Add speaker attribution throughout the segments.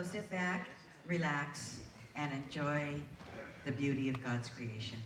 Speaker 1: So sit back, relax, and enjoy the beauty of God's creation.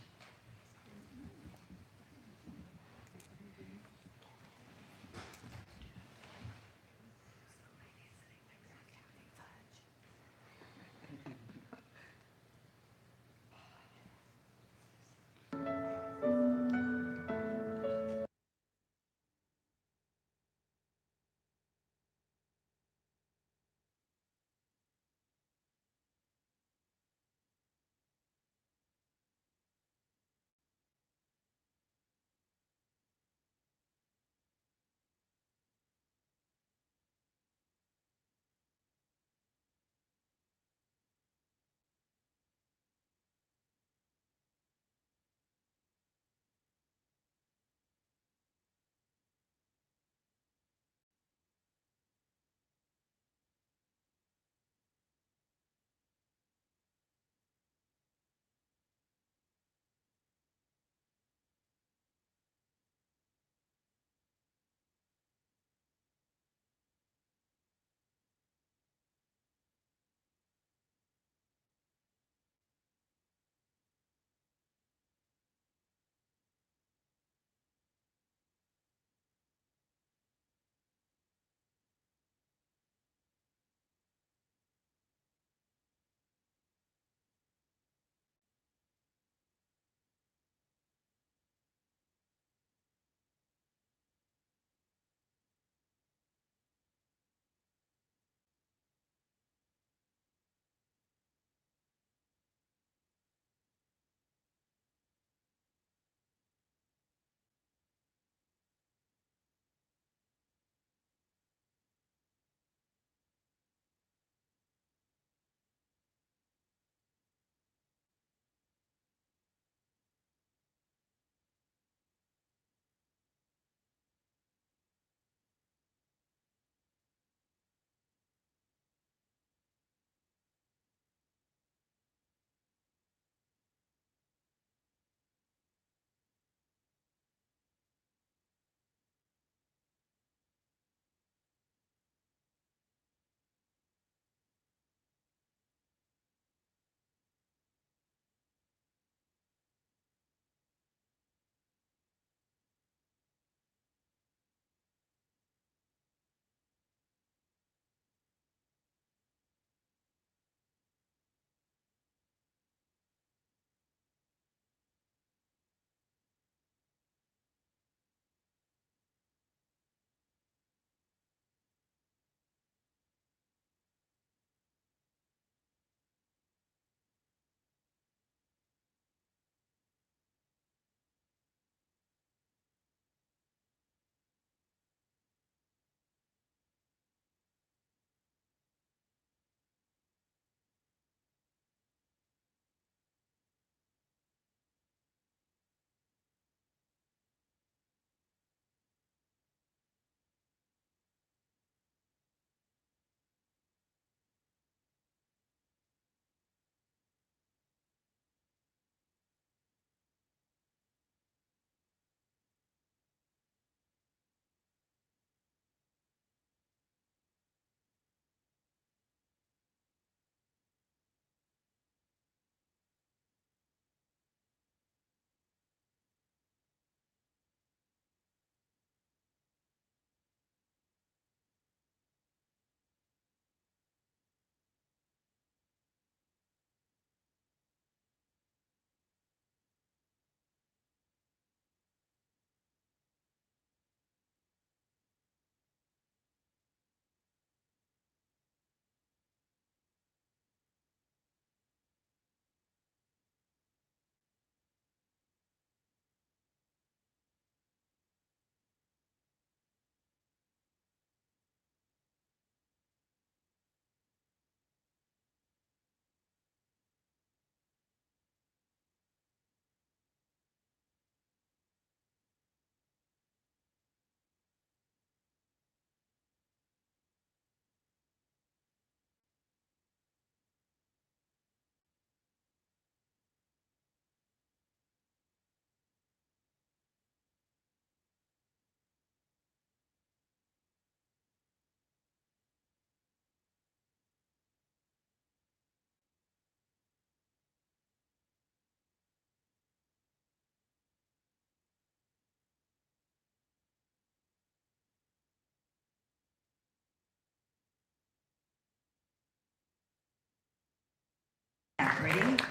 Speaker 1: pretty.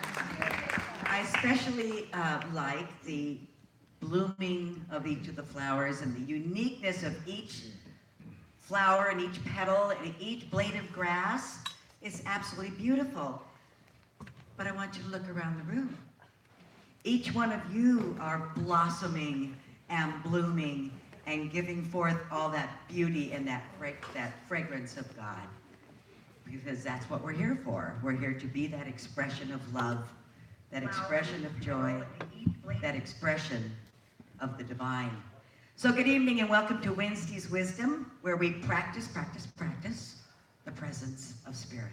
Speaker 1: I especially like the blooming of each of the flowers and the uniqueness of each flower and each petal and each blade of grass is absolutely beautiful. But I want you to look around the room. Each one of you are blossoming and blooming and giving forth all that beauty and that fragrance of God. Because that's what we're here for. We're here to be that expression of love, that expression of joy, that expression of the divine. So good evening and welcome to Wednesday's Wisdom, where we practice the presence of Spirit.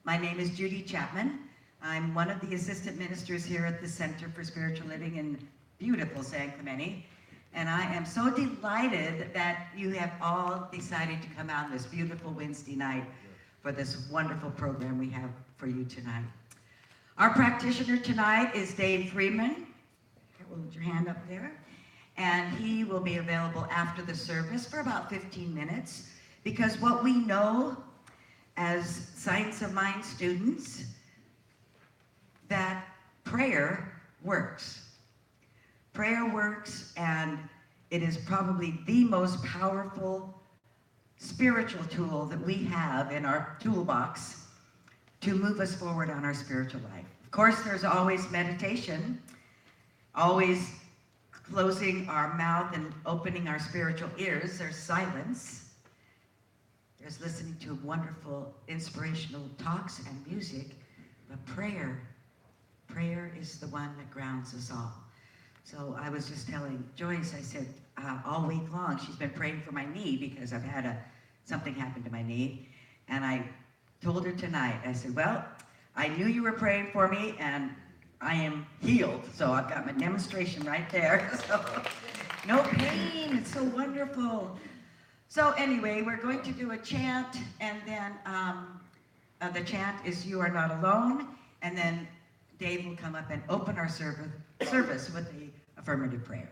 Speaker 1: My name is Judy Chapman. I'm one of the assistant ministers here at the Center for Spiritual Living in beautiful San Clemente. And I am so delighted that you have all decided to come out this beautiful Wednesday night for this wonderful program we have for you tonight. Our practitioner tonight is Dave Freeman. Hold your hand up there. And he will be available after the service for about 15 minutes, because what we know as Science of Mind students, that prayer works. Prayer works, and it is probably the most powerful spiritual tool that we have in our toolbox to move us forward on our spiritual life. Of course, there's always meditation, always closing our mouth and opening our spiritual ears. There's silence. There's listening to wonderful inspirational talks and music. But prayer is the one that grounds us all. So I was just telling Joyce, I said, all week long, she's been praying for my knee because I've had something happen to my knee. And I told her tonight, I said, well, I knew you were praying for me and I am healed. So I've got my demonstration right there. So no pain, it's so wonderful. So anyway, we're going to do a chant, and then the chant is You Are Not Alone, and then Dave will come up and open our service with the affirmative prayer.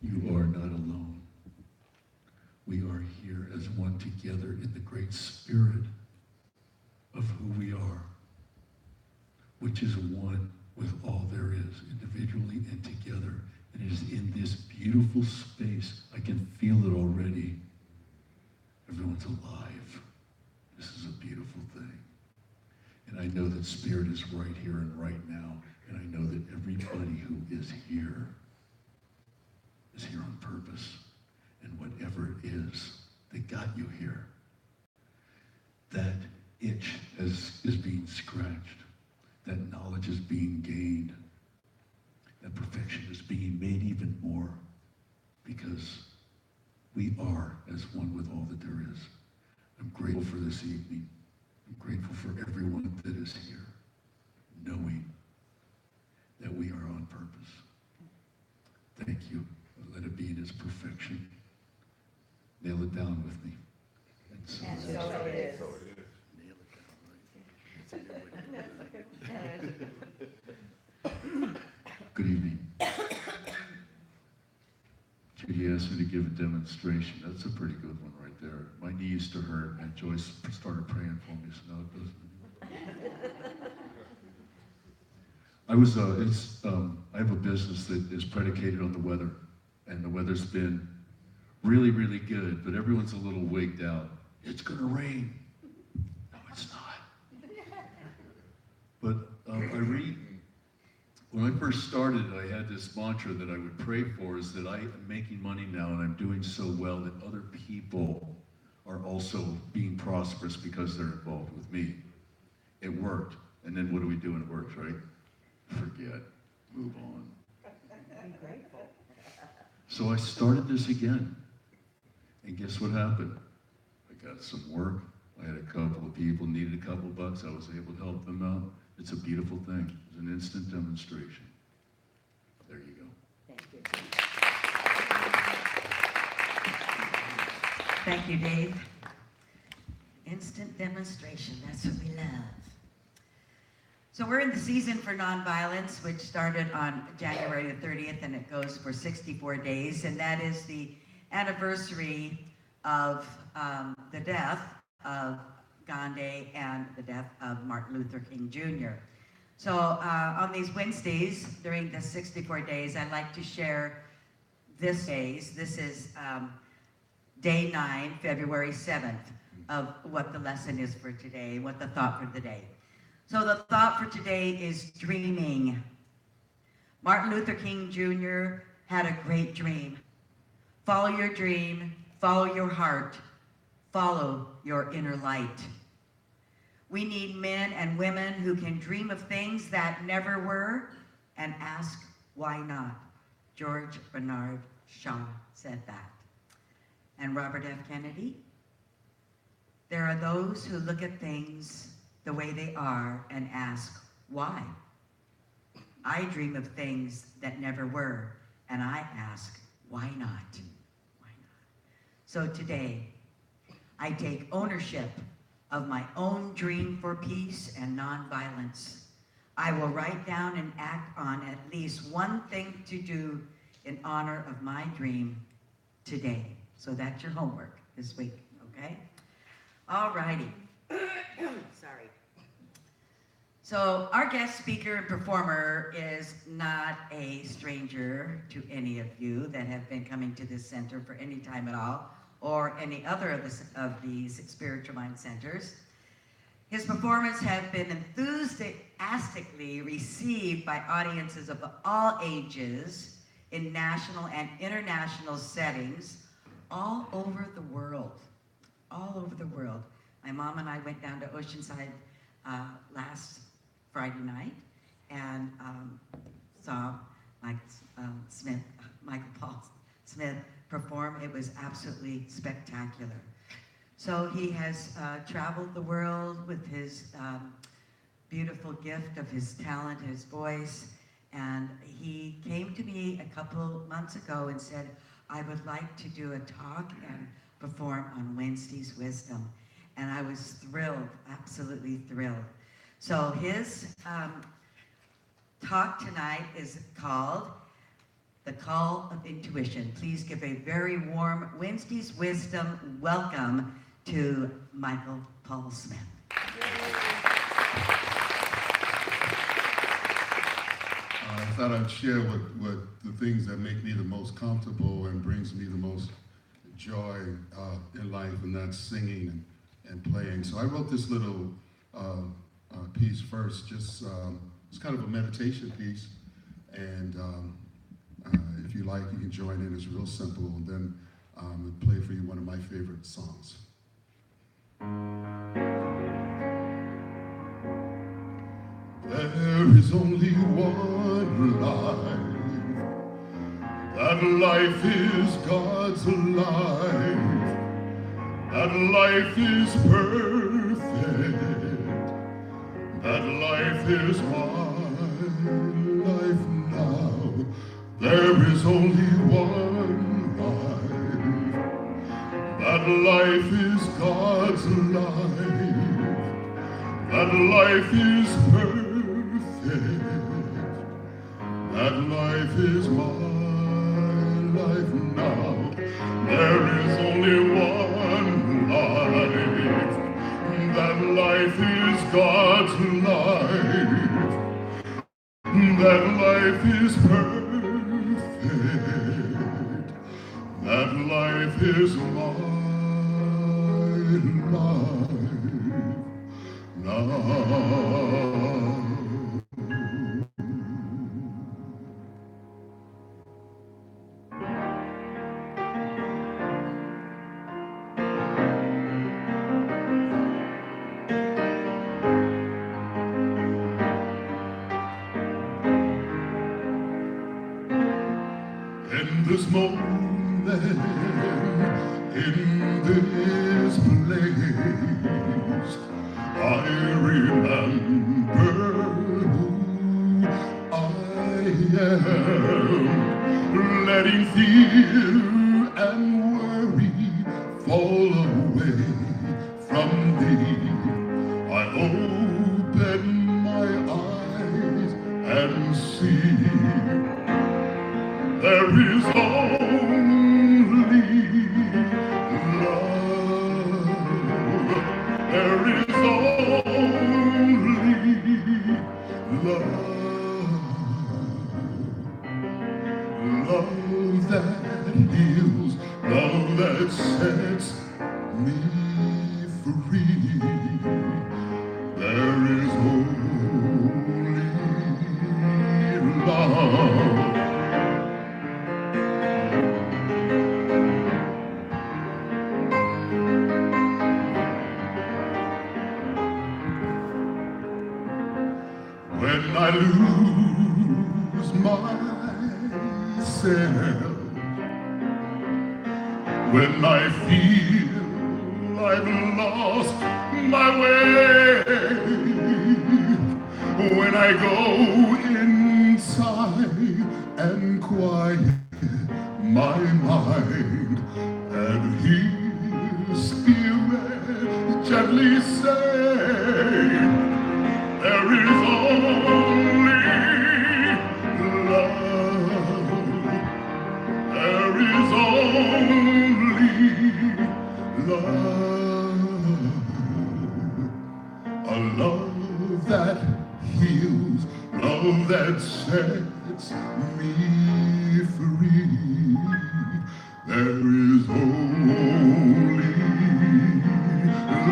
Speaker 2: You are not alone. We are here as one together in the great spirit of who we are, which is one with all there is, individually and together. And it is in this beautiful space. I can feel it already. Everyone's alive. This is a beautiful thing. And I know that Spirit is right here and right now. And I know that everybody who is here on purpose. And whatever it is that got you here, that itch is being scratched. That knowledge is being gained. That perfection is being made even more, because we are as one with all that there is. I'm grateful for this evening. I'm grateful for everyone that is here, knowing that we are on purpose. Thank you. Let it be in its perfection. Nail it down with me.
Speaker 1: And so it is.
Speaker 2: Nail it down right. Good evening. Judy asked me to give a demonstration. That's a pretty good one right there. My knee used to hurt, and Joyce started praying for me, so now it doesn't. I have a business that is predicated on the weather, and the weather's been really, really good, but everyone's a little wigged out. It's gonna rain. No, it's not. But when I first started, I had this mantra that I would pray for, is that I am making money now and I'm doing so well that other people are also being prosperous because they're involved with me. It worked. And then what do we do when it works, right? Forget. Move on.
Speaker 1: Be grateful.
Speaker 2: So I started this again. And guess what happened? I got some work. I had a couple of people needed a couple bucks. I was able to help them out. It's a beautiful thing. It's an instant demonstration. There you go.
Speaker 1: Thank you. Thank you, Dave. Instant demonstration, that's what we love. So we're in the season for nonviolence, which started on January the 30th, and it goes for 64 days, and that is the anniversary of the death of Gandhi and the death of Martin Luther King Jr. So on these Wednesdays, during the 64 days, I like to share this days. This is day 9, February 7th, of what the lesson is for today, what the thought for the day. So the thought for today is dreaming. Martin Luther King Jr. had a great dream. Follow your dream, follow your heart, follow your inner light. We need men and women who can dream of things that never were and ask why not. George Bernard Shaw said that. And Robert F. Kennedy, there are those who look at things the way they are and ask why. I dream of things that never were, and I ask, why not? Why not? So today, I take ownership of my own dream for peace and nonviolence. I will write down and act on at least one thing to do in honor of my dream today. So that's your homework this week, okay? All righty. Sorry. So our guest speaker and performer is not a stranger to any of you that have been coming to this center for any time at all, or any other of these Spiritual Mind centers. His performance has been enthusiastically received by audiences of all ages in national and international settings all over the world. All over the world. My mom and I went down to Oceanside last Friday night and saw Michael Paul Smith perform. It was absolutely spectacular. So he has traveled the world with his beautiful gift of his talent, his voice, and he came to me a couple months ago and said, I would like to do a talk and perform on Wednesday's Wisdom. And I was thrilled, absolutely thrilled. So his talk tonight is called the call of intuition. Please give a very warm Wednesday's Wisdom welcome to Michael Paul Smith.
Speaker 3: I thought I'd share what the things that make me the most comfortable and brings me the most joy in life, and that's singing and playing. So I wrote this little piece first, just it's kind of a meditation piece, and if you like, you can join in. It's real simple, and then I'll play for you one of my favorite songs. There is only one life. That life is God's life. That life is perfect. That life is my life now. There is only one life. That life is God's life. That life is perfect. That life is my life now. There is only one life. That life is God's life. That life is perfect. That life is my life now. In this moment, in this place, I remember who I am, letting fear and worry fall away from me. I open my eyes and see there is only love. There is only love. Love that heals, love that sets me free. There is only love. When I lose myself, when I feel I've lost my way, when I go inside and quiet my mind and hear Spirit gently say, there is only love. There is only love. A love that heals, love that sets me free. There is only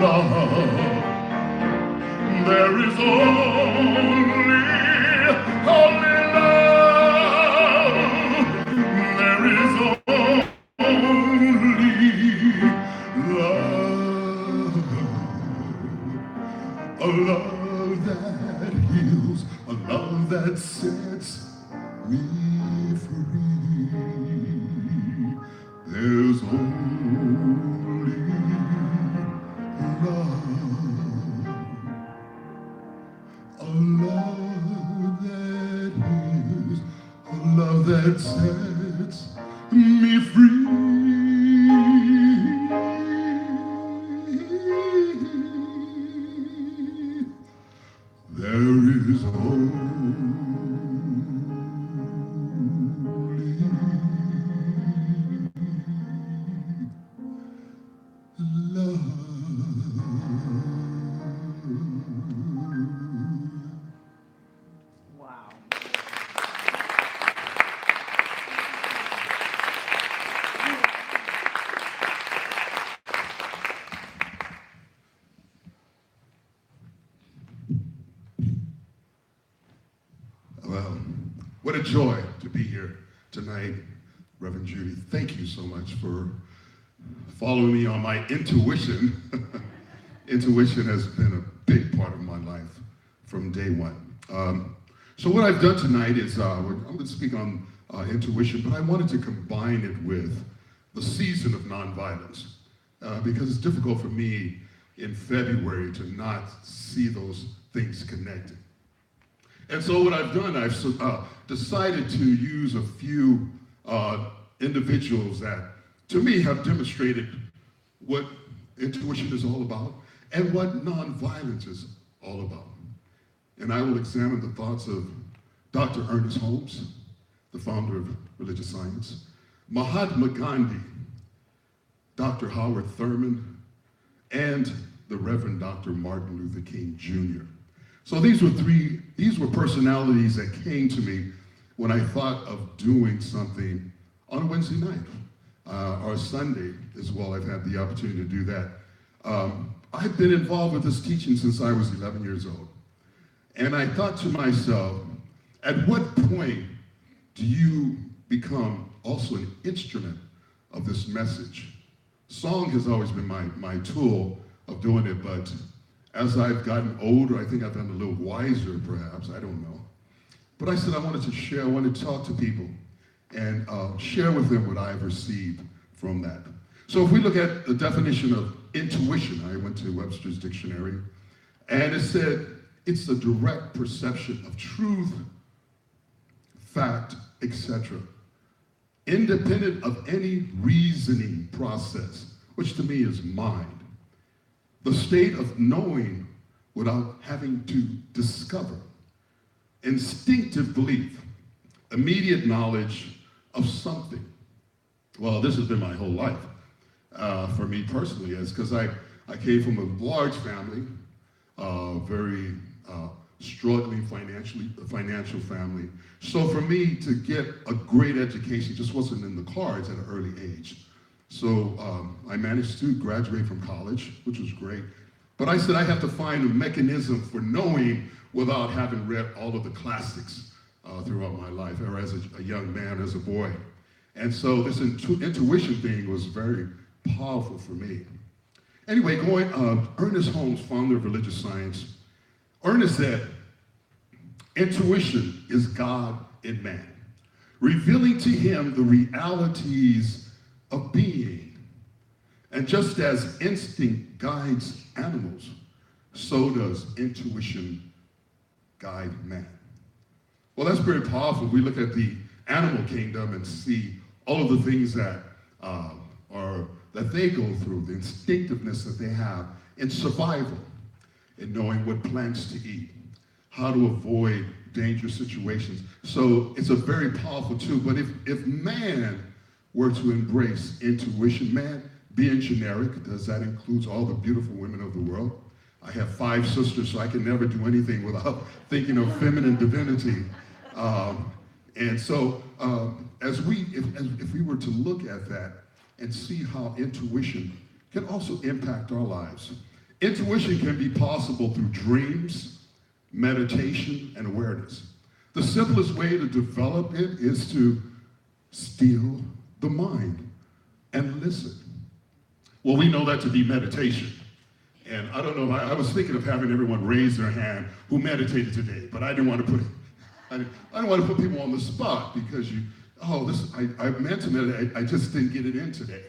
Speaker 3: love. There is only love. There is only love. A love that heals, a love that sets me free. There's only love. A love that heals, a love that sets me free. There is only What a joy to be here tonight, Reverend Judy. Thank you so much for following me on my intuition. Intuition has been a big part of my life from day one. So what I've done tonight is, I'm going to speak on intuition, but I wanted to combine it with the season of nonviolence, because it's difficult for me in February to not see those things connected. And so what I've done, I've decided to use a few individuals that, to me, have demonstrated what intuition is all about and what nonviolence is all about. And I will examine the thoughts of Dr. Ernest Holmes, the founder of religious science, Mahatma Gandhi, Dr. Howard Thurman, and the Reverend Dr. Martin Luther King Jr. So these were personalities that came to me when I thought of doing something on a Wednesday night, or Sunday as well. I've had the opportunity to do that. I've been involved with this teaching since I was 11 years old. And I thought to myself, at what point do you become also an instrument of this message? Song has always been my tool of doing it, but as I've gotten older, I think I've gotten a little wiser, perhaps, I don't know. But I said I wanted to share, I wanted to talk to people and share with them what I've received from that. So if we look at the definition of intuition, I went to Webster's dictionary, and it said, it's the direct perception of truth, fact, etc., independent of any reasoning process, which to me is mind. The state of knowing without having to discover. Instinctive belief, immediate knowledge of something. Well, this has been my whole life for me personally, because I came from a large family, very struggling financial family. So for me to get a great education just wasn't in the cards at an early age. So I managed to graduate from college, which was great. But I said I have to find a mechanism for knowing without having read all of the classics throughout my life, or as a young man, as a boy. And so this intuition thing was very powerful for me. Anyway, Ernest Holmes, founder of religious science, Ernest said, intuition is God in man, revealing to him the realities of being. And just as instinct guides animals, so does intuition guide man. Well, that's very powerful. We look at the animal kingdom and see all of the things that that they go through, the instinctiveness that they have in survival, in knowing what plants to eat, how to avoid dangerous situations. So it's a very powerful tool. But if man were to embrace intuition, man being generic, does that include all the beautiful women of the world? I have 5 sisters, so I can never do anything without thinking of feminine divinity. And so if we were to look at that and see how intuition can also impact our lives. Intuition can be possible through dreams, meditation, and awareness. The simplest way to develop it is to still the mind and listen. Well, we know that to be meditation. And I don't know, I was thinking of having everyone raise their hand who meditated today, but I didn't want to put people on the spot because I meant to meditate, I just didn't get it in today.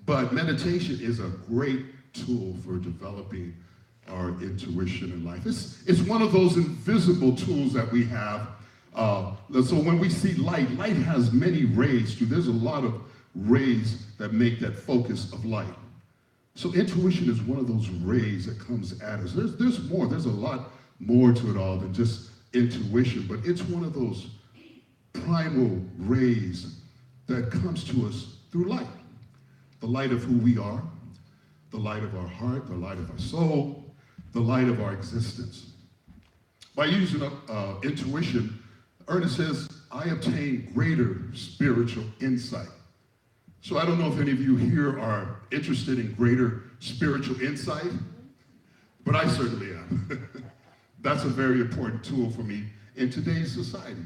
Speaker 3: But meditation is a great tool for developing our intuition in life. It's one of those invisible tools that we have. So when we see light has many rays too. There's a lot of rays that make that focus of light. So intuition is one of those rays that comes at us. There's more. There's a lot more to it all than just intuition, but it's one of those primal rays that comes to us through light. The light of who we are, the light of our heart, the light of our soul, the light of our existence. By using intuition, Ernest says, I obtain greater spiritual insight. So I don't know if any of you here are interested in greater spiritual insight, but I certainly am. That's a very important tool for me in today's society.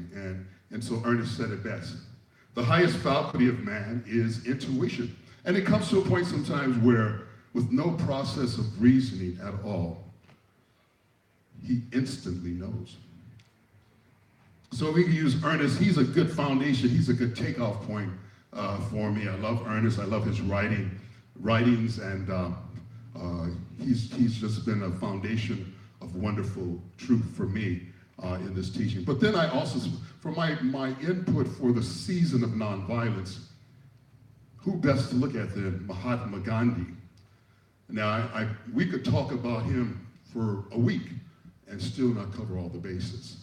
Speaker 3: And so Ernest said it best. The highest faculty of man is intuition. And it comes to a point sometimes where, with no process of reasoning at all, he instantly knows. So we can use Ernest. He's a good foundation. He's a good takeoff point for me. I love Ernest. I love his writings, and he's just been a foundation of wonderful truth for me in this teaching. But then I also, for my input for the season of nonviolence, who best to look at than Mahatma Gandhi? Now, we could talk about him for a week and still not cover all the bases.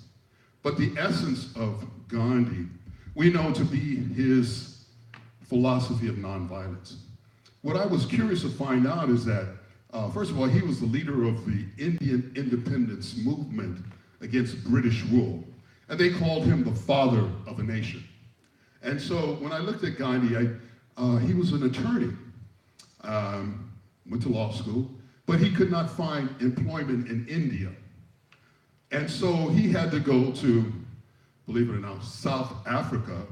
Speaker 3: But the essence of Gandhi, we know to be his philosophy of nonviolence. What I was curious to find out is that, first of all, he was the leader of the Indian independence movement against British rule. And they called him the father of a nation. And so when I looked at Gandhi, he was an attorney, went to law school, but he could not find employment in India. And so he had to go to, believe it or not, South Africa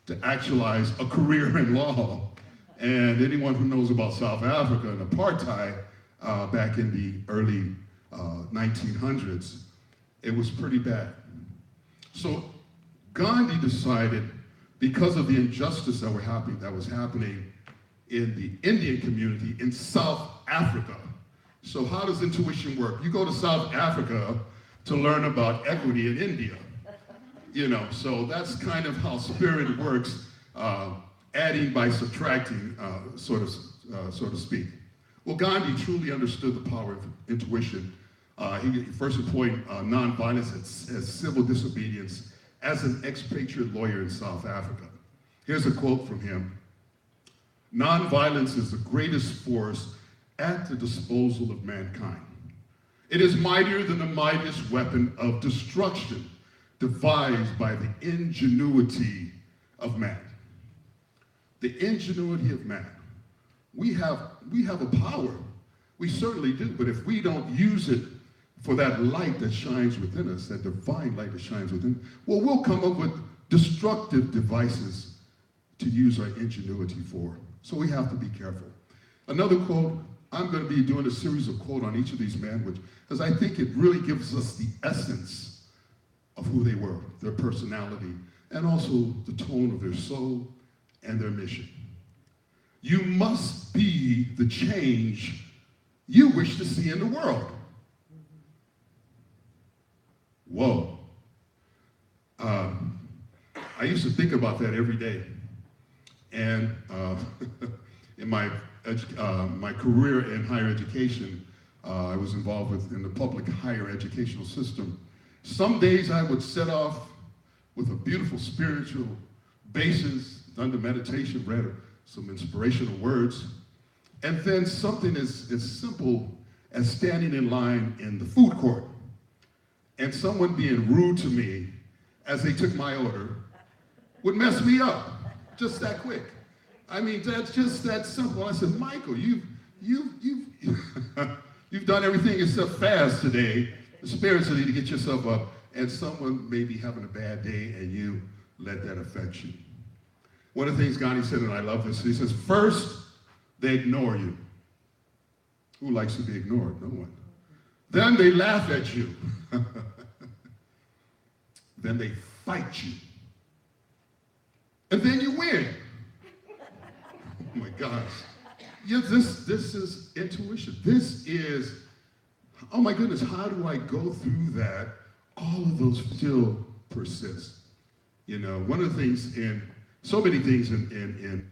Speaker 3: to actualize a career in law. And anyone who knows about South Africa and apartheid back in the early 1900s, it was pretty bad. So Gandhi decided, because of the injustice that was happening in the Indian community in South Africa. So how does intuition work? You go to South Africa to learn about equity in India. So that's kind of how spirit works, adding by subtracting, so to speak. Well, Gandhi truly understood the power of intuition. He first employed nonviolence as civil disobedience as an expatriate lawyer in South Africa. Here's a quote from him. "Nonviolence is the greatest force at the disposal of mankind. It is mightier than the mightiest weapon of destruction devised by the ingenuity of man." The ingenuity of man. We have a power. We certainly do, but if we don't use it for that light that shines within us, that divine light that shines within, well, we'll come up with destructive devices to use our ingenuity for. So we have to be careful. Another quote, I'm going to be doing a series of quotes on each of these men, because I think it really gives us the essence of who they were, their personality, and also the tone of their soul and their mission. You must be the change you wish to see in the world. Whoa. I used to think about that every day. And in my career in higher education, I was involved in the public higher educational system. Some days I would set off with a beautiful spiritual basis, done the meditation, read some inspirational words, and then something as simple as standing in line in the food court and someone being rude to me as they took my order would mess me up, just that quick. I mean, that's just that simple. I said, Michael, you've done everything except fast today, spiritually, to get yourself up, and someone may be having a bad day and you let that affect you. One of the things Gandhi said, and I love this, he says, first, they ignore you. Who likes to be ignored? No one. Then they laugh at you. Then they fight you. And then you win. Oh my gosh. Yeah, this is intuition. This is, oh my goodness, how do I go through that? All of those still persist. One of the things so many things in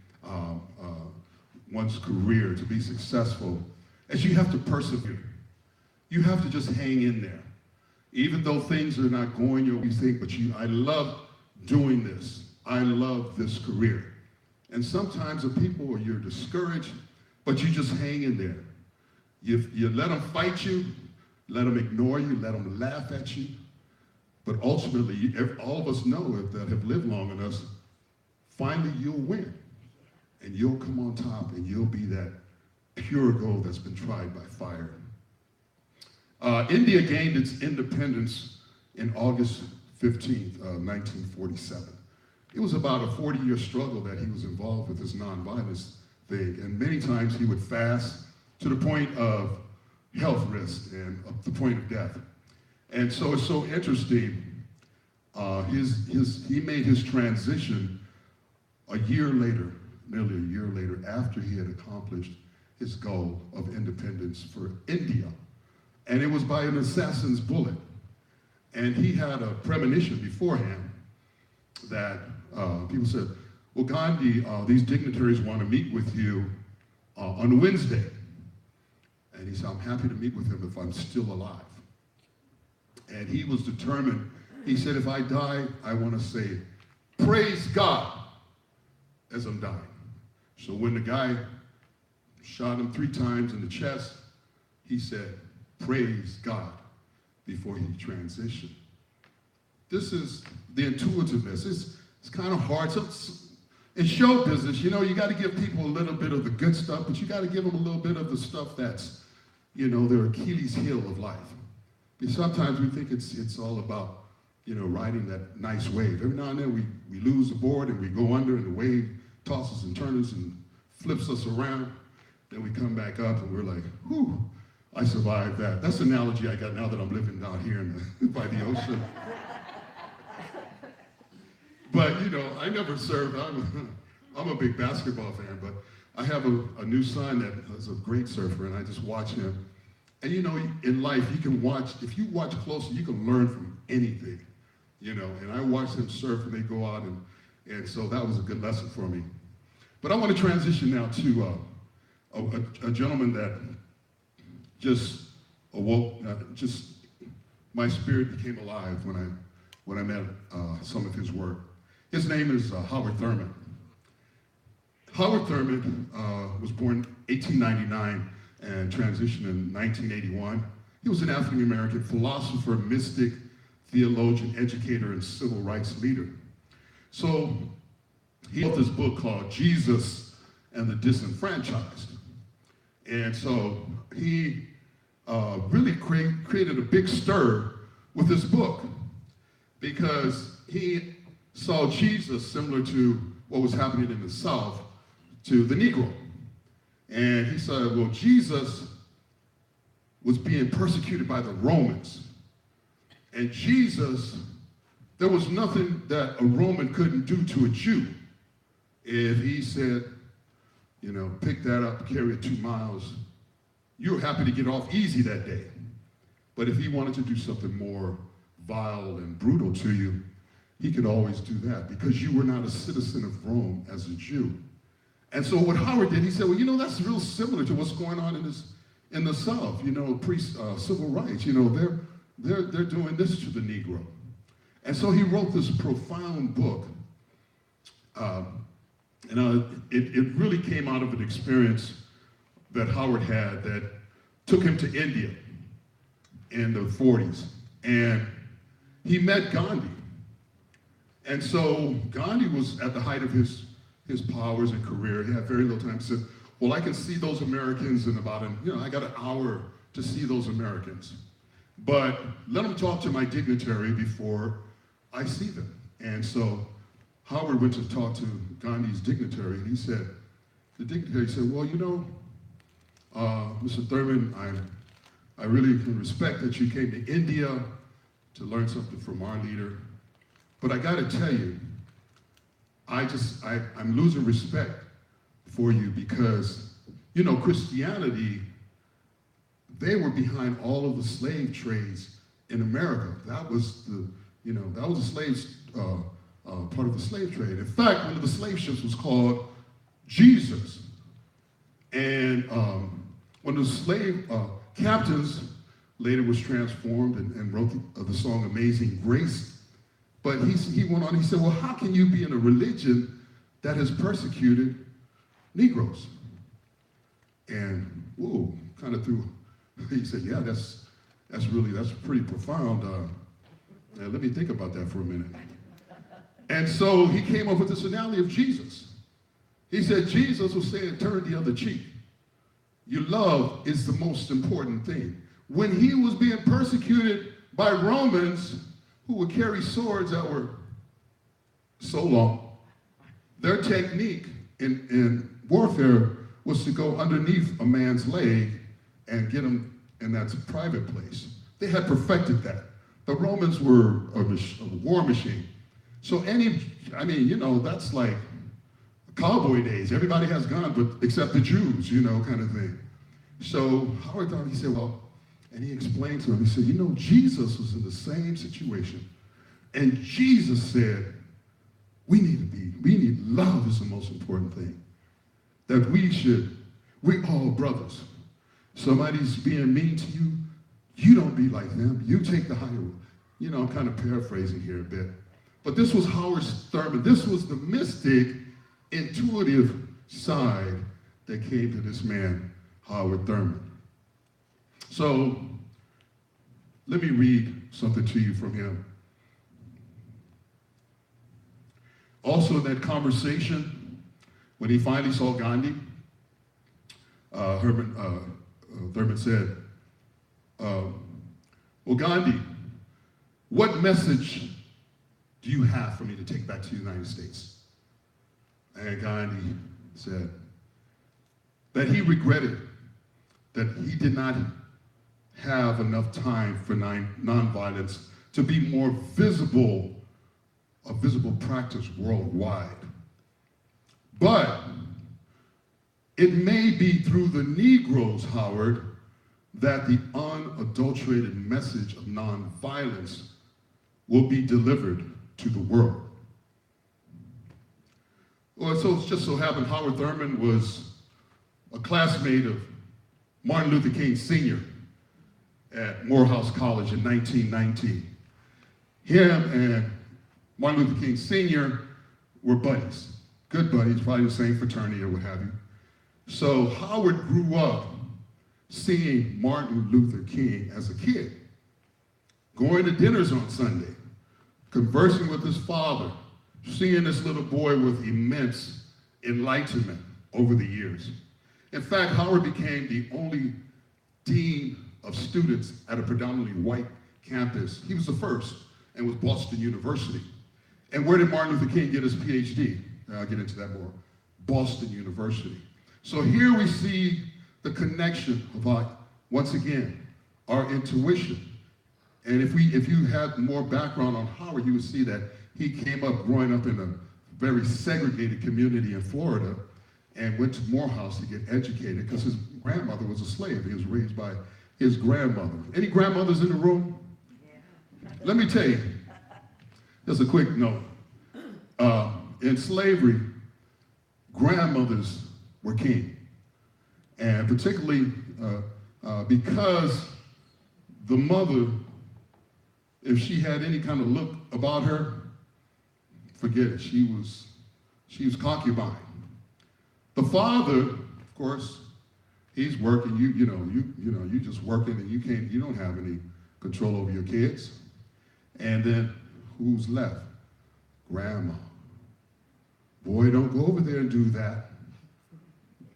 Speaker 3: one's career to be successful is you have to persevere. You have to just hang in there. Even though things are not going your way, you think, but I love doing this. I love this career. And sometimes the people, you're discouraged, but you just hang in there. You let them fight you, let them ignore you, let them laugh at you. But ultimately, all of us know that have lived long enough, finally you'll win. And you'll come on top and you'll be that pure gold that's been tried by fire. India gained its independence in August 15th, 1947. It was about a 40-year struggle that he was involved with this nonviolence thing, and many times he would fast to the point of health risk and up to the point of death. And so it's so interesting. He made his transition a year later, nearly a year later, after he had accomplished his goal of independence for India. And it was by an assassin's bullet. And he had a premonition beforehand that people said, well, Gandhi, these dignitaries want to meet with you on Wednesday. And he said, I'm happy to meet with him if I'm still alive. And he was determined. He said, if I die, I want to say, praise God, as I'm dying. So when the guy shot him 3 times in the chest, he said, praise God, before he transitioned. This is the intuitiveness. It's kind of hard. So in show business, you know, you got to give people a little bit of the good stuff, but you got to give them a little bit of the stuff that's, you know, their Achilles heel of life. Because sometimes we think it's all about, you know, riding that nice wave. Every now and then we lose the board and we go under and the wave tosses and turns and flips us around. Then we come back up and we're like, whew, I survived that. That's the analogy I got now that I'm living down here by the ocean. But, you know, I never served. I'm a big basketball fan, but I have a new son that is a great surfer, and I just watch him. And, you know, in life, you can watch, if you watch closely, you can learn from anything, you know. And I watch them surf, and they go out, and so that was a good lesson for me. But I want to transition now to a gentleman that just awoke, my spirit became alive when I met some of his work. His name is Howard Thurman. Howard Thurman was born 1899 and transitioned in 1981. He was an African-American philosopher, mystic, theologian, educator, and civil rights leader. So he wrote this book called Jesus and the Disenfranchised. And so he really created a big stir with this book because he saw Jesus similar to what was happening in the South to the Negro. And he said, well, Jesus was being persecuted by the Romans. And Jesus, there was nothing that a Roman couldn't do to a Jew. If he said, you know, pick that up, carry it 2 miles, you were happy to get off easy that day. But if he wanted to do something more vile and brutal to you, he could always do that because you were not a citizen of Rome as a Jew. And so what Howard did, he said, well, you know, that's real similar to what's going on in the South, you know, civil rights, you know, they're doing this to the Negro. And so he wrote this profound book. It really came out of an experience that Howard had that took him to India in the 40s. And he met Gandhi. And so Gandhi was at the height of his powers and career. He had very little time. He said, well, I can see those Americans in about I got an hour to see those Americans. But let them talk to my dignitary before I see them. And so Howard went to talk to Gandhi's dignitary, and the dignitary said, well, you know, Mr. Thurman, I really can respect that you came to India to learn something from our leader. But I got to tell you, I'm losing respect for you because, you know, Christianity, they were behind all of the slave trades in America. That was the slaves, part of the slave trade. In fact, one of the slave ships was called Jesus. And one of the slave captains later was transformed and wrote the song Amazing Grace. But he went on, he said, well, how can you be in a religion that has persecuted Negroes? And, whoa, kind of threw, he said, yeah, that's pretty profound. Let me think about that for a minute. And so he came up with this analogy of Jesus. He said, Jesus was saying, turn the other cheek. Your love is the most important thing. When he was being persecuted by Romans, who would carry swords that were so long. Their technique in warfare was to go underneath a man's leg and get him in that private place. They had perfected that. The Romans were a war machine. So that's like cowboy days. Everybody has guns, but except the Jews, kind of thing. So Howard thought, he said, well, and he explained to him, he said, Jesus was in the same situation. And Jesus said, we need love is the most important thing. That we're all brothers. Somebody's being mean to you, you don't be like them. You take the higher road. I'm kind of paraphrasing here a bit. But this was Howard Thurman. This was the mystic, intuitive side that came to this man, Howard Thurman. So let me read something to you from him. Also in that conversation, when he finally saw Gandhi, Thurman said, well, Gandhi, what message do you have for me to take back to the United States? And Gandhi said that he regretted that he did not have enough time for nonviolence to be more visible, a visible practice worldwide. But it may be through the Negroes, Howard, that the unadulterated message of nonviolence will be delivered to the world. Well, so it just so happened Howard Thurman was a classmate of Martin Luther King Sr. at Morehouse College in 1919. Him and Martin Luther King Sr. were buddies, good buddies, probably the same fraternity or what have you. So Howard grew up seeing Martin Luther King as a kid, going to dinners on Sunday, conversing with his father, seeing this little boy with immense enlightenment over the years. In fact, Howard became the only dean of students at a predominantly white campus. He was the first, and was Boston University. And where did Martin Luther King get his PhD? I'll get into that more. Boston University. So here we see the connection of, once again, our intuition. And if you had more background on Howard, you would see that he came up growing up in a very segregated community in Florida and went to Morehouse to get educated because his grandmother was a slave. He was raised by his grandmother. Any grandmothers in the room? Yeah. Let me tell you, just a quick note. In slavery, grandmothers were king. And particularly because the mother, if she had any kind of look about her, forget it, she was concubine. The father, of course, he's working, you just working and you don't have any control over your kids. And then who's left? Grandma. Boy, don't go over there and do that.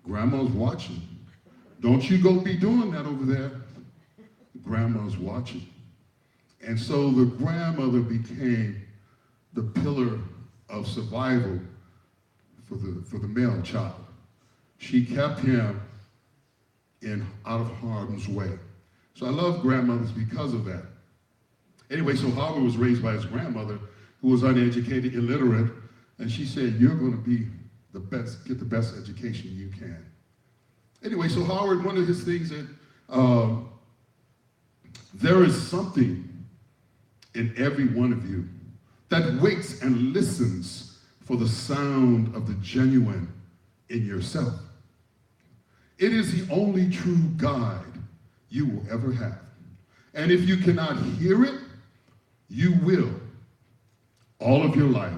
Speaker 3: Grandma's watching. Don't you go be doing that over there. Grandma's watching. And so the grandmother became the pillar of survival for the male child. She kept him out of harm's way. So I love grandmothers because of that. Anyway, so Howard was raised by his grandmother, who was uneducated, illiterate, and she said, you're going to be the best, get the best education you can. Anyway, so Howard, one of his things that there is something in every one of you that waits and listens for the sound of the genuine in yourself. It is the only true guide you will ever have. And if you cannot hear it, you will, all of your life,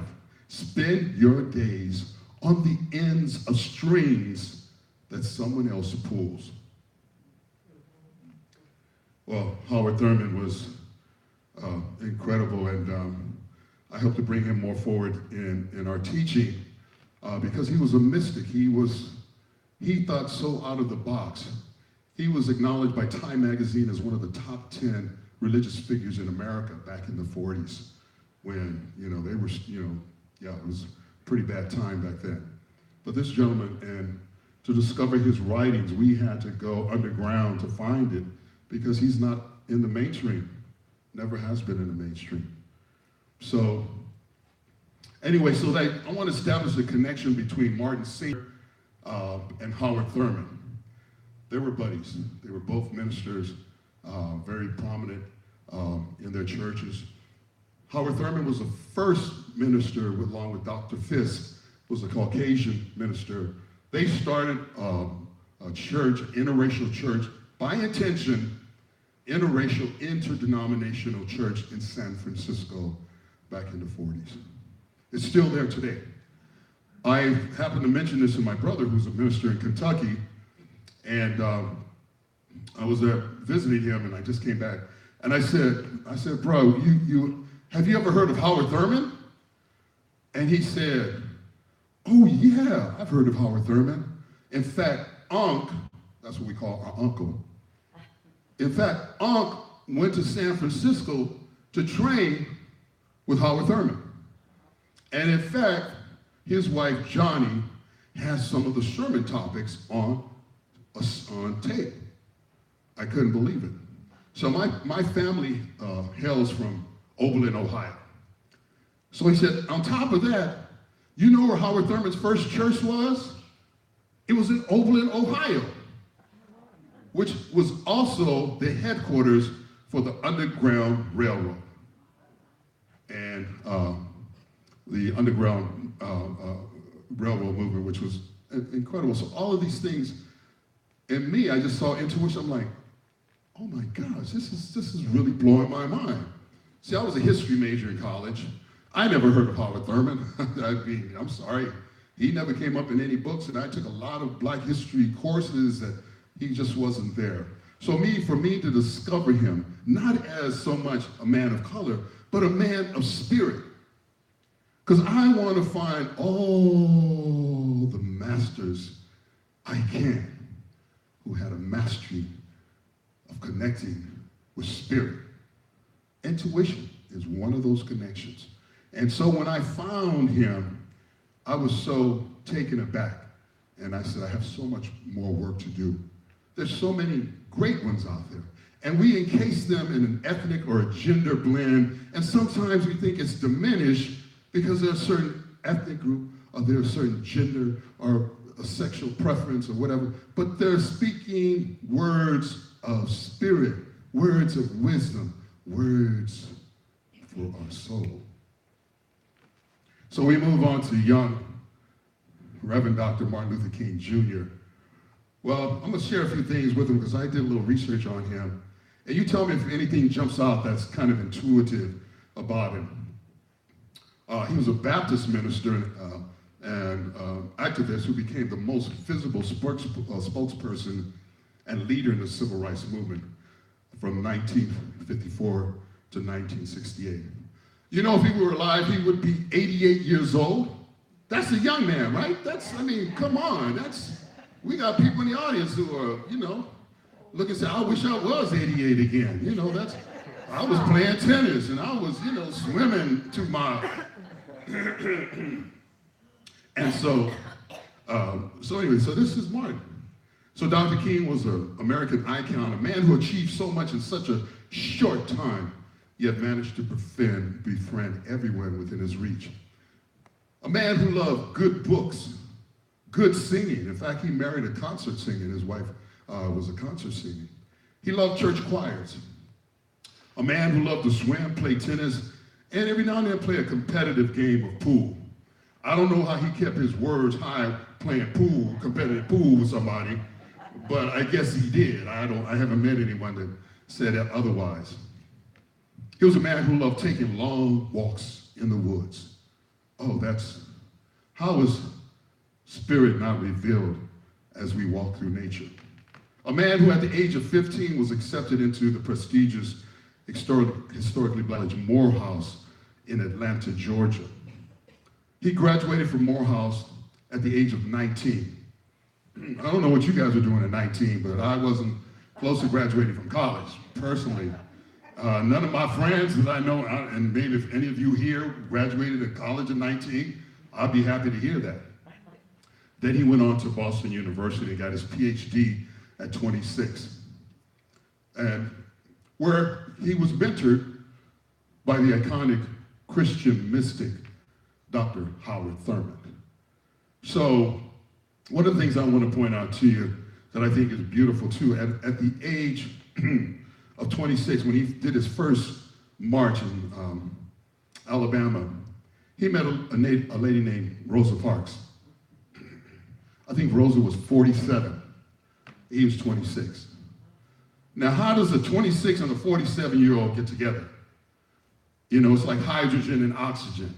Speaker 3: spend your days on the ends of strings that someone else pulls. Well, Howard Thurman was incredible, and I hope to bring him more forward in our teaching because he was a mystic. He thought so out of the box. He was acknowledged by Time magazine as one of the top 10 religious figures in America back in the 40s when, they were, yeah, it was a pretty bad time back then. But this gentleman, and to discover his writings, we had to go underground to find it because he's not in the mainstream, never has been in the mainstream. So, anyway, I want to establish a connection between Martin Singer and Howard Thurman. They were buddies. They were both ministers, very prominent in their churches. Howard Thurman was the first minister, along with Dr. Fisk, was a Caucasian minister. They started a church, interracial church, by intention, interracial, interdenominational church in San Francisco back in the 40s. It's still there today. I happened to mention this to my brother, who's a minister in Kentucky, and I was there visiting him, and I just came back, and I said, bro, have you ever heard of Howard Thurman? And he said, oh yeah, I've heard of Howard Thurman. In fact, Unc, that's what we call our uncle. In fact, Unc went to San Francisco to train with Howard Thurman. And in fact, his wife, Johnny, has some of the sermon topics on tape. I couldn't believe it. So my family hails from Oberlin, Ohio. So he said, on top of that, you know where Howard Thurman's first church was? It was in Oberlin, Ohio, which was also the headquarters for the Underground Railroad. And the Underground Railroad movement, which was incredible. So all of these things, in me, I just saw intuition. I'm like, oh my gosh, this is really blowing my mind. See, I was a history major in college. I never heard of Howard Thurman. I mean, I'm sorry. He never came up in any books, and I took a lot of black history courses that he just wasn't there. So for me to discover him, not as so much a man of color, but a man of spirit. Because I want to find all the masters I can who had a mastery of connecting with spirit. Intuition is one of those connections. And so when I found him, I was so taken aback. And I said, I have so much more work to do. There's so many great ones out there. And we encase them in an ethnic or a gender blend. And sometimes we think it's diminished because there's a certain ethnic group or there's a certain gender or a sexual preference or whatever. But they're speaking words of spirit, words of wisdom, words for our soul. So we move on to young Reverend Dr. Martin Luther King Jr. Well, I'm going to share a few things with him because I did a little research on him. And you tell me if anything jumps out that's kind of intuitive about him. He was a Baptist minister and activist who became the most visible spokesperson and leader in the civil rights movement from 1954 to 1968. You know, if he were alive, he would be 88 years old. That's a young man, right? Come on. We got people in the audience who are, look and say, I wish I was 88 again. I was playing tennis and I was, swimming 2 miles. And so this is Martin. So Dr. King was an American icon, a man who achieved so much in such a short time, yet managed to befriend everyone within his reach. A man who loved good books, good singing. In fact, he married a concert singer. His wife was a concert singer. He loved church choirs. A man who loved to swim, play tennis, and every now and then play a competitive game of pool. I don't know how he kept his words high playing pool, competitive pool with somebody, but I guess he did. I haven't met anyone that said that otherwise. He was a man who loved taking long walks in the woods. Oh, how is spirit not revealed as we walk through nature? A man who at the age of 15 was accepted into the prestigious historically black Morehouse in Atlanta, Georgia. He graduated from Morehouse at the age of 19. I don't know what you guys are doing at 19, but I wasn't close to graduating from college, personally. None of my friends that I know, and maybe if any of you here graduated at college at 19, I'd be happy to hear that. Then he went on to Boston University and got his PhD at 26. And where he was mentored by the iconic Christian mystic, Dr. Howard Thurman. So one of the things I want to point out to you that I think is beautiful too, at the age of 26, when he did his first march in Alabama, he met a lady named Rosa Parks. I think Rosa was 47. He was 26. Now, how does a 26 and a 47-year-old get together? You know, it's like hydrogen and oxygen.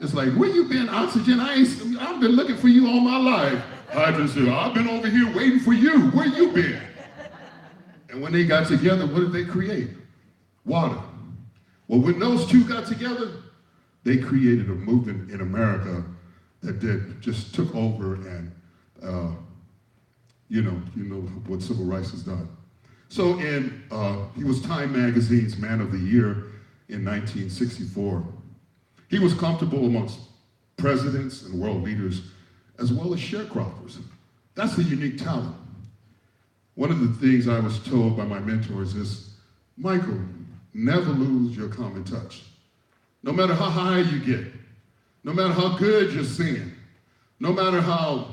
Speaker 3: It's like, where you been, oxygen? I've been looking for you all my life. Hydrogen said, I've been over here waiting for you. Where you been? And when they got together, what did they create? Water. Well, when those two got together, they created a movement in America that just took over, and you know what civil rights has done. So he was Time Magazine's Man of the Year in 1964. He was comfortable amongst presidents and world leaders, as well as sharecroppers. That's a unique talent. One of the things I was told by my mentors is, Michael, never lose your common touch. No matter how high you get, no matter how good you're singing, no matter how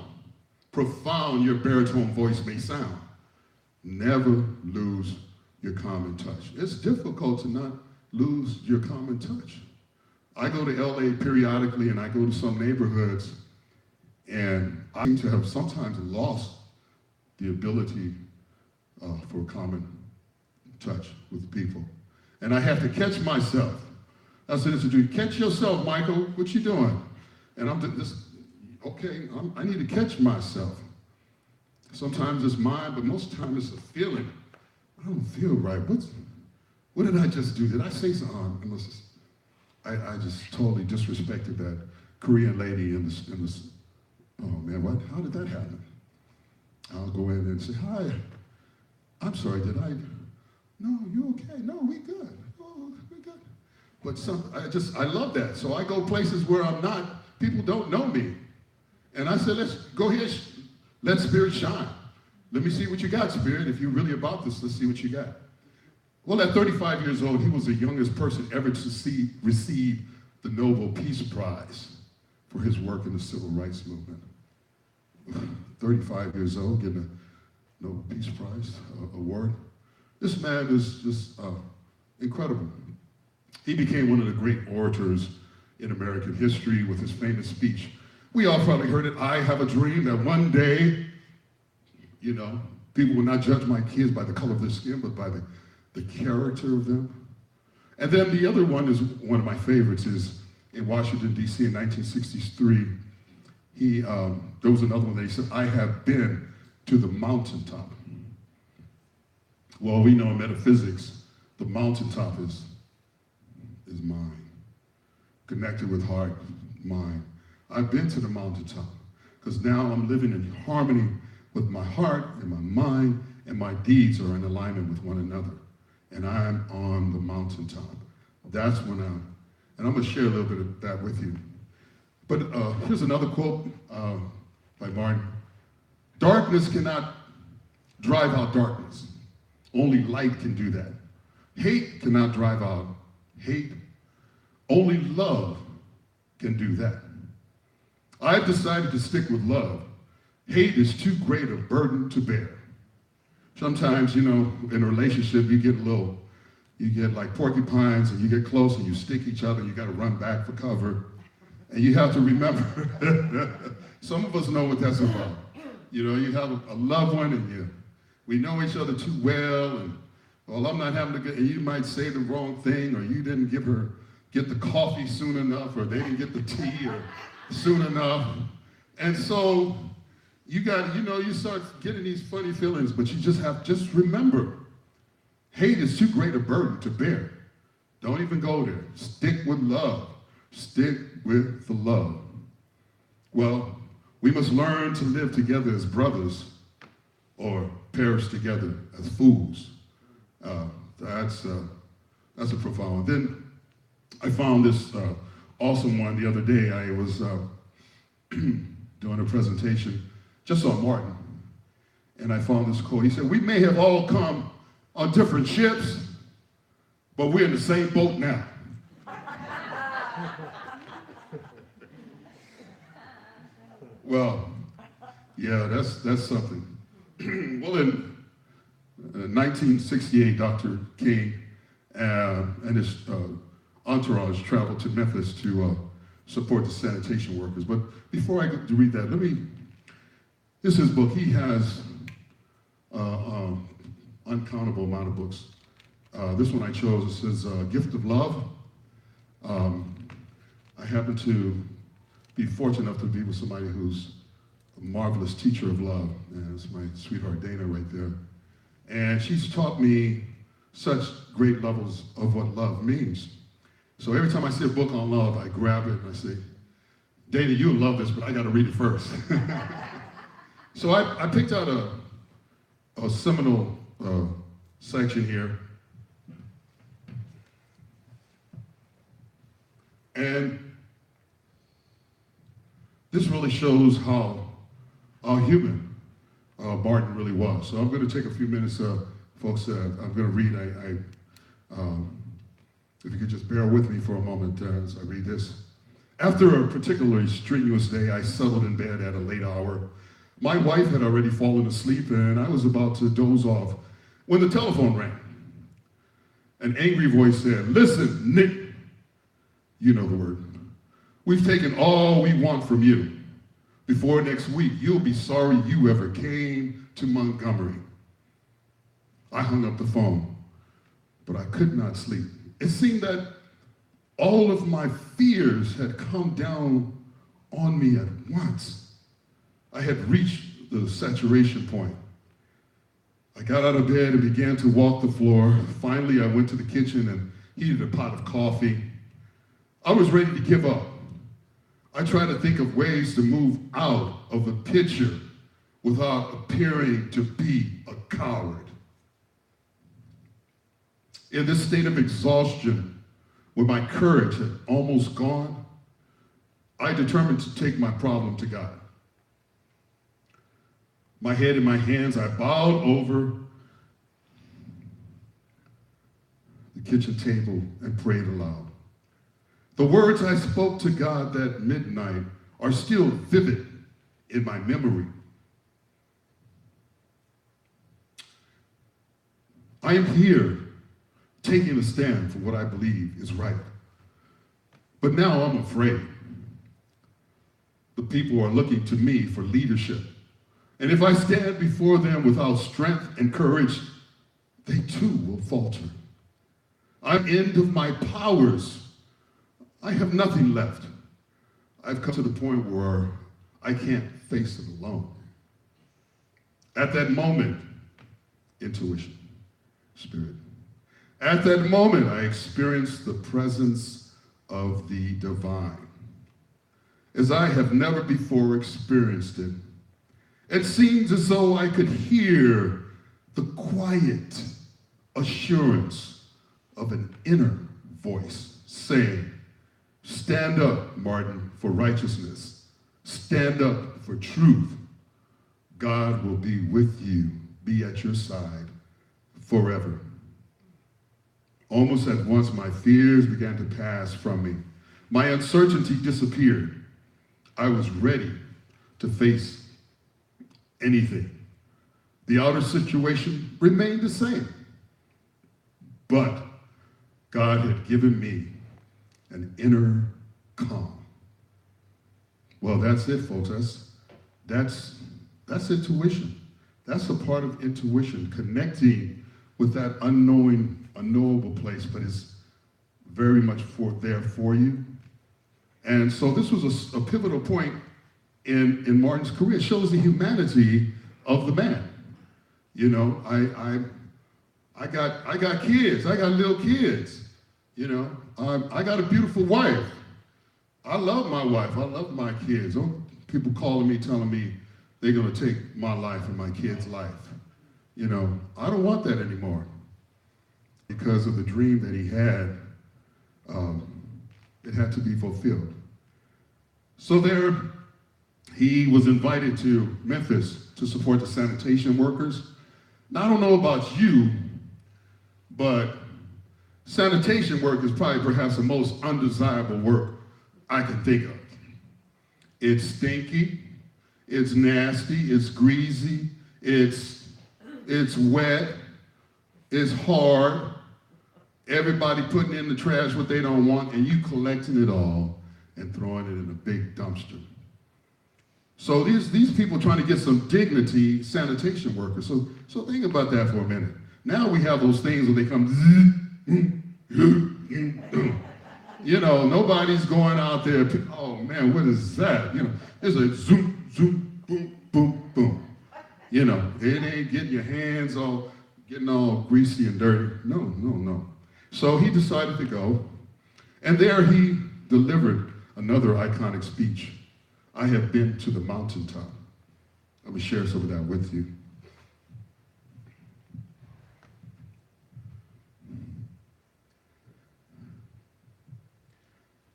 Speaker 3: profound your baritone voice may sound, never lose your common touch. It's difficult to not lose your common touch. I go to LA periodically, and I go to some neighborhoods, and I seem to have sometimes lost the ability for common touch with people. And I have to catch myself. I said to you, catch yourself, Michael, what you doing? And I'm just, okay, I need to catch myself. Sometimes it's mine, but most of the time it's a feeling. I don't feel right. What did I just do? Did I say something? I just totally disrespected that Korean lady in this. Oh man, what? How did that happen? I'll go in and say, hi, I'm sorry, did I? No, you okay? No, we good. Oh, we good. But I love that. So I go places where I'm not, people don't know me. And I said, let's go here, let Spirit shine. Let me see what you got, Spirit. If you're really about this, let's see what you got. Well, at 35 years old, he was the youngest person ever to receive the Nobel Peace Prize for his work in the Civil Rights Movement. 35 years old, getting a Nobel Peace Prize award. This man is just incredible. He became one of the great orators in American history with his famous speech. We all probably heard it, I have a dream that one day, you know, people will not judge my kids by the color of their skin, but by the character of them. And then the other one is one of my favorites, is in Washington, D.C. in 1963. There was another one that he said, I have been to the mountaintop. Well, we know in metaphysics, the mountaintop is mind, connected with heart, mind. I've been to the mountaintop because now I'm living in harmony with my heart and my mind, and my deeds are in alignment with one another. And I'm on the mountaintop. That's when and I'm going to share a little bit of that with you. But here's another quote by Martin. Darkness cannot drive out darkness. Only light can do that. Hate cannot drive out hate. Only love can do that. I've decided to stick with love. Hate is too great a burden to bear. Sometimes, you know, in a relationship, you get like porcupines, and you get close and you stick each other, and you got to run back for cover. And you have to remember, some of us know what that's about. You know, you have a loved one, and we know each other too well, and, well, I'm not having a good, and you might say the wrong thing, or you didn't get the coffee soon enough, or they didn't get the tea or soon enough. And so, you start getting these funny feelings, but you just remember, hate is too great a burden to bear. Don't even go there. Stick with love. Stick with the love. Well, we must learn to live together as brothers or perish together as fools. That's That's a profound one. Then I found this awesome one the other day. I was doing a presentation just on Martin, and I found this quote. He said, "We may have all come on different ships, but we're in the same boat now." Well, yeah, that's something. Well, in 1968, Dr. King and his entourage traveled to Memphis to support the sanitation workers. But before I get to read that, this is his book. He has uncountable amount of books. This one I chose. It says Gift of Love. I happen to be fortunate enough to be with somebody who's a marvelous teacher of love, and it's my sweetheart Dana right there. And she's taught me such great levels of what love means. So every time I see a book on love, I grab it and I say, "Dana, you'll love this, but I got to read it first." So I picked out a seminal section here. And this really shows how human Martin really was. So I'm going to take a few minutes, folks. I'm going to read. If you could just bear with me for a moment as I read this. After a particularly strenuous day, I settled in bed at a late hour. My wife had already fallen asleep, and I was about to doze off when the telephone rang. An angry voice said, "Listen, Nick," you know the word, "we've taken all we want from you. Before next week, you'll be sorry you ever came to Montgomery." I hung up the phone, but I could not sleep. It seemed that all of my fears had come down on me at once. I had reached the saturation point. I got out of bed and began to walk the floor. Finally, I went to the kitchen and heated a pot of coffee. I was ready to give up. I tried to think of ways to move out of the picture without appearing to be a coward. In this state of exhaustion, when my courage had almost gone, I determined to take my problem to God. My head in my hands, I bowed over the kitchen table and prayed aloud. The words I spoke to God that midnight are still vivid in my memory. I am here taking a stand for what I believe is right. But now I'm afraid. The people are looking to me for leadership. And if I stand before them without strength and courage, they too will falter. I'm end of my powers. I have nothing left. I've come to the point where I can't face it alone. At that moment, intuition, spirit. At that moment, I experienced the presence of the divine, as I have never before experienced it. It seems as though I could hear the quiet assurance of an inner voice saying, "Stand up, Martin, for righteousness. Stand up for truth. God will be with you, be at your side forever." Almost at once, my fears began to pass from me. My uncertainty disappeared. I was ready to face anything. The outer situation remained the same, but God had given me an inner calm. Well, that's it, folks. That's intuition. That's a part of intuition, connecting with that unknowable place, but it's very much there for you. And so this was a pivotal point in Martin's career. It shows the humanity of the man. You know, I got kids. I got little kids. You know, I got a beautiful wife. I love my wife. I love my kids. People calling me, telling me they're going to take my life and my kids' life. You know, I don't want that anymore. because of the dream that he had, it had to be fulfilled. So there, he was invited to Memphis to support the sanitation workers. Now, I don't know about you, but sanitation work is probably perhaps the most undesirable work I can think of. It's stinky, it's nasty, it's greasy, it's wet, it's hard. Everybody putting in the trash what they don't want, and you collecting it all and throwing it in a big dumpster. So these people trying to get some dignity, sanitation workers. So think about that for a minute. Now we have those things where they come, you know, nobody's going out there, oh man, what is that? You know, it's a zoom, zoom, boom, boom, boom. You know, it ain't getting your hands all, getting all greasy and dirty. No, no, no. So he decided to go, and there he delivered another iconic speech. I have been to the mountaintop. Let me share some of that with you.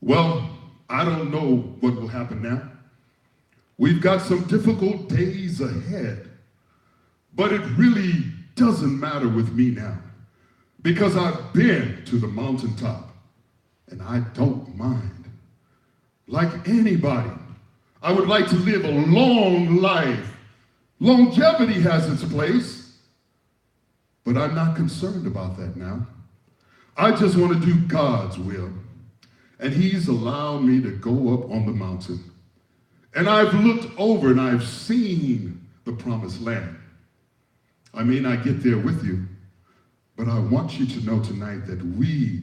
Speaker 3: Well, I don't know what will happen now. We've got some difficult days ahead, but it really doesn't matter with me now because I've been to the mountaintop and I don't mind. Like anybody, I would like to live a long life. Longevity has its place, but I'm not concerned about that now. I just want to do God's will. And he's allowed me to go up on the mountain. And I've looked over and I've seen the promised land. I may not get there with you, but I want you to know tonight that we,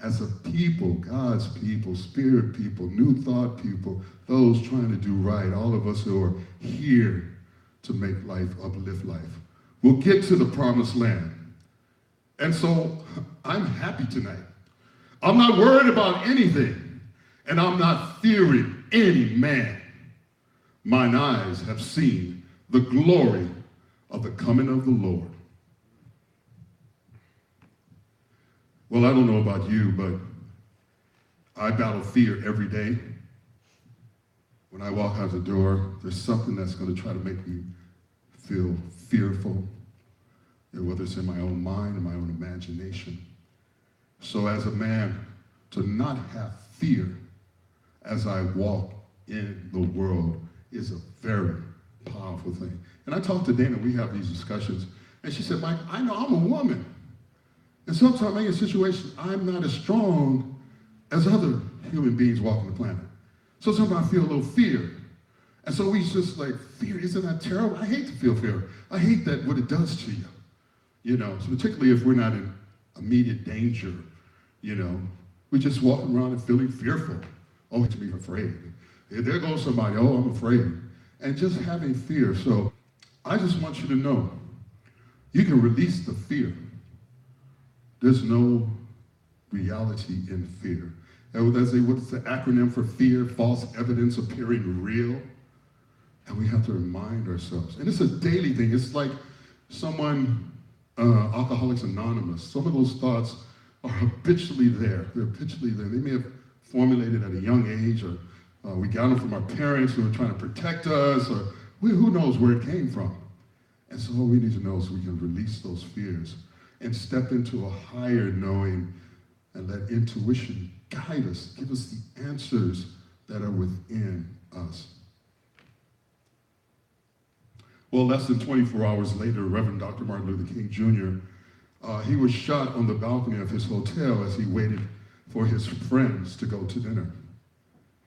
Speaker 3: as a people, God's people, spirit people, new thought people, those trying to do right, all of us who are here to make life, uplift life, will get to the promised land. And so I'm happy tonight. I'm not worried about anything, and I'm not fearing any man. Mine eyes have seen the glory of the coming of the Lord. Well, I don't know about you, but I battle fear every day. When I walk out the door, there's something that's going to try to make me feel fearful, whether it's in my own mind or my own imagination. So as a man, to not have fear as I walk in the world is a very powerful thing. And I talked to Dana, we have these discussions, and she said, Mike, I know I'm a woman. And sometimes I'm in a situation, I'm not as strong as other human beings walking the planet. So sometimes I feel a little fear. And so we just like, fear, isn't that terrible? I hate to feel fear. I hate that what it does to you. You know, so particularly if we're not in immediate danger, you know, we're just walking around and feeling fearful. Oh, to be afraid. There goes somebody, oh, I'm afraid. And just having fear. So I just want you to know, you can release the fear. There's no reality in fear. And what's the acronym for fear? False evidence appearing real. And we have to remind ourselves. And it's a daily thing. It's like someone, Alcoholics Anonymous, some of those thoughts are habitually there. They're habitually there. They may have formulated at a young age, or we got them from our parents who were trying to protect us, or who knows where it came from. And so all we need to know is we can release those fears and step into a higher knowing and let intuition guide us, give us the answers that are within us. Well, less than 24 hours later, Reverend Dr. Martin Luther King Jr., he was shot on the balcony of his hotel as he waited for his friends to go to dinner.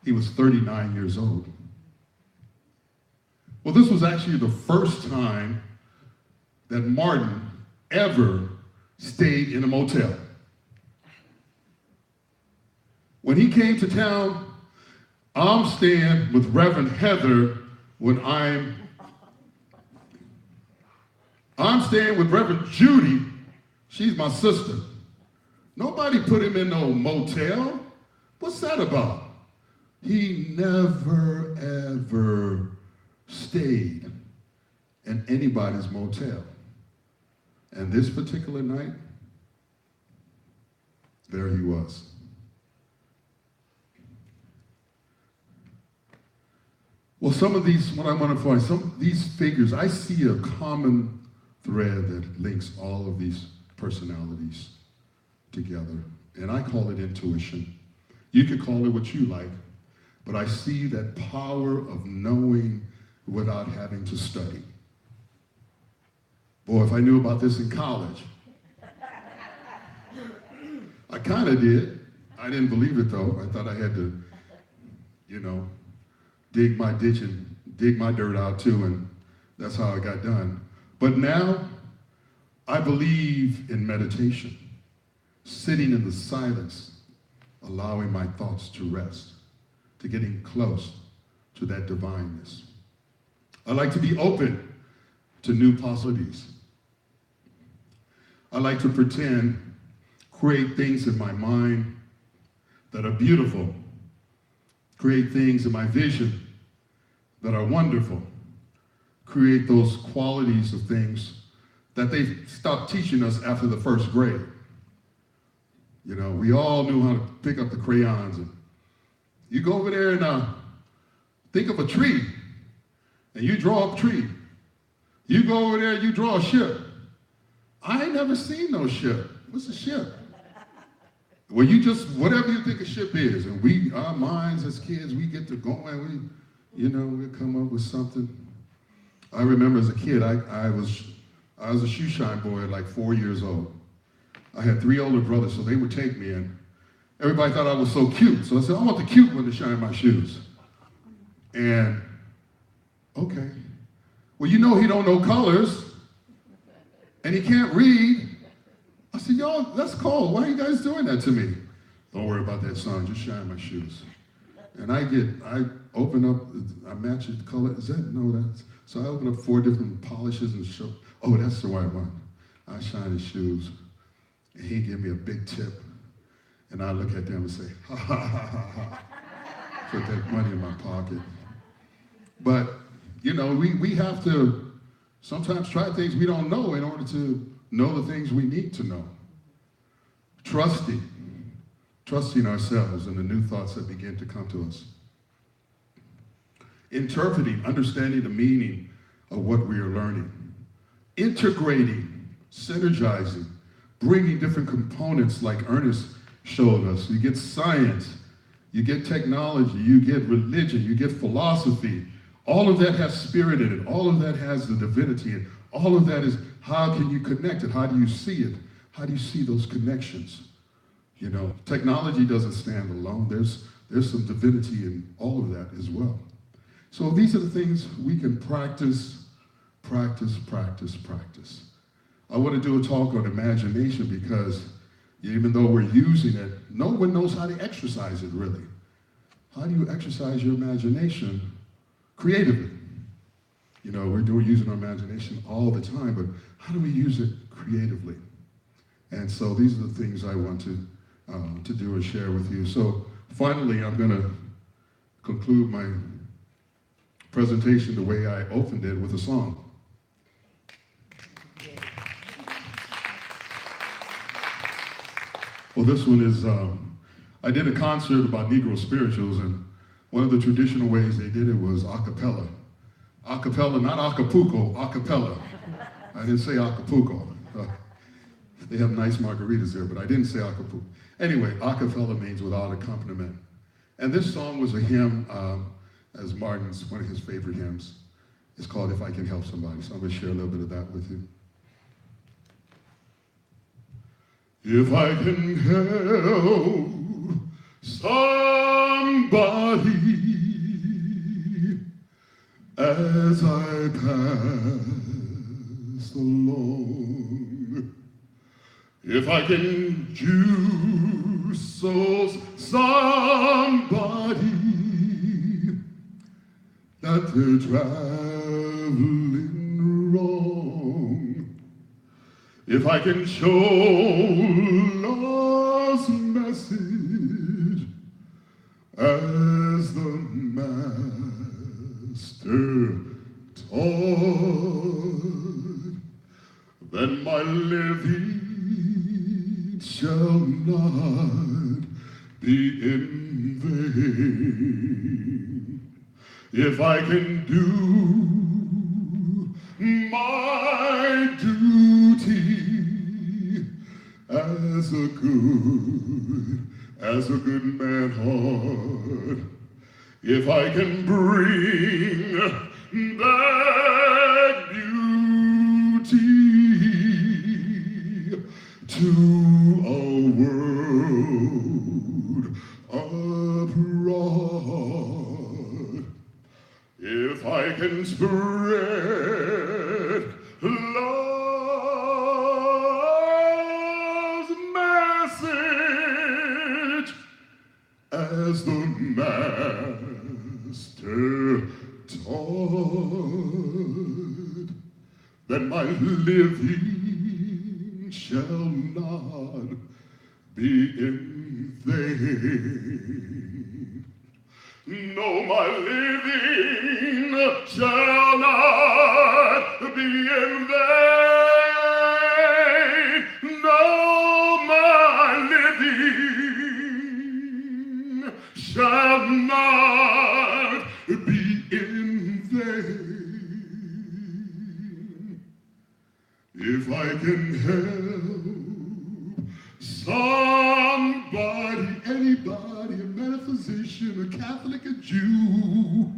Speaker 3: He was 39 years old. Well, this was actually the first time that Martin ever stayed in a motel. When he came to town, I'm staying with Reverend Heather when I'm staying with Reverend Judy. She's my sister. Nobody put him in no motel. What's that about? He never, ever stayed in anybody's motel. And this particular night, there he was. Well, some of these, what I want to find, some of these figures, I see a common thread that links all of these personalities together. And I call it intuition. You could call it what you like, but I see that power of knowing without having to study. Boy, if I knew about this in college. I kind of did. I didn't believe it though. I thought I had to, dig my ditch and dig my dirt out too, and that's how it got done. But now, I believe in meditation, sitting in the silence, allowing my thoughts to rest, to getting close to that divineness. I like to be open to new possibilities. I like to pretend, create things in my mind that are beautiful, create things in my vision that are wonderful, create those qualities of things that they stopped teaching us after the first grade. We all knew how to pick up the crayons. And you go over there and think of a tree, and you draw a tree. You go over there, you draw a ship. I ain't never seen no ship. What's a ship? Well, you just, whatever you think a ship is, and our minds as kids, we get to going, we'll come up with something. I remember as a kid, I was a shoe shine boy at like 4 years old. I had 3 older brothers, so they would take me, and everybody thought I was so cute. So I said, I want the cute one to shine my shoes. And, okay. Well, he don't know colors, and he can't read. I said, y'all, that's cold. Why are you guys doing that to me? Don't worry about that, son. Just shine my shoes. And I open up, I match the color. So I open up 4 different polishes and show, oh, that's the right one. I shine his shoes. And he give me a big tip. And I look at them and say, ha, ha, ha, ha, ha. Put that money in my pocket. But, we have to sometimes try things we don't know in order to know the things we need to know. Trusting ourselves and the new thoughts that begin to come to us. Interpreting, understanding the meaning of what we are learning. Integrating, synergizing, bringing different components like Ernest showed us. You get science, you get technology, you get religion, you get philosophy. All of that has spirit in it. All of that has the divinity in it. All of that is, how can you connect it? How do you see it? How do you see those connections? Technology doesn't stand alone. There's some divinity in all of that as well. So these are the things we can practice. I want to do a talk on imagination because even though we're using it, no one knows how to exercise it really. How do you exercise your imagination creatively? We're using our imagination all the time, but how do we use it creatively? And so these are the things I want to do and share with you. So finally, I'm going to conclude my presentation the way I opened it, with a song. Well, this one is, I did a concert about Negro spirituals, and one of the traditional ways they did it was a cappella. A cappella, not Acapulco, a cappella. I didn't say Acapulco. They have nice margaritas there, but I didn't say Acapulco. Anyway, a cappella means without accompaniment. And this song was a hymn, as Martin's, one of his favorite hymns. It's called If I Can Help Somebody. So I'm going to share a little bit of that with you. If I can help somebody as I pass along, if I can juice so somebody that they're traveling wrong, if I can show love's message as the Master taught, then my living shall not be in vain. If I can do my duty as a good man ought, if I can bring back beauty to a world abroad, if I can spread love's message as the Master taught, then my living shall not be in vain. No, my living shall not be in vain. No, my living shall not be in vain. If I can help somebody, anybody, a metaphysician, a Catholic, a Jew,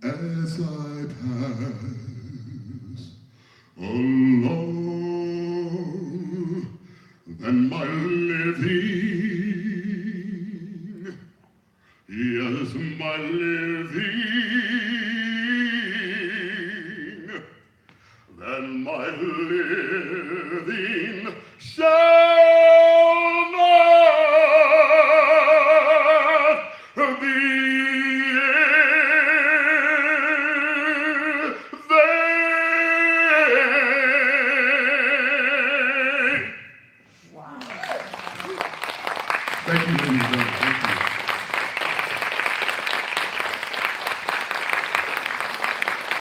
Speaker 3: as I pass along, then my living, yes, my living, then my living shall not be in vain.
Speaker 1: Wow.
Speaker 3: Thank you, ladies and gentlemen.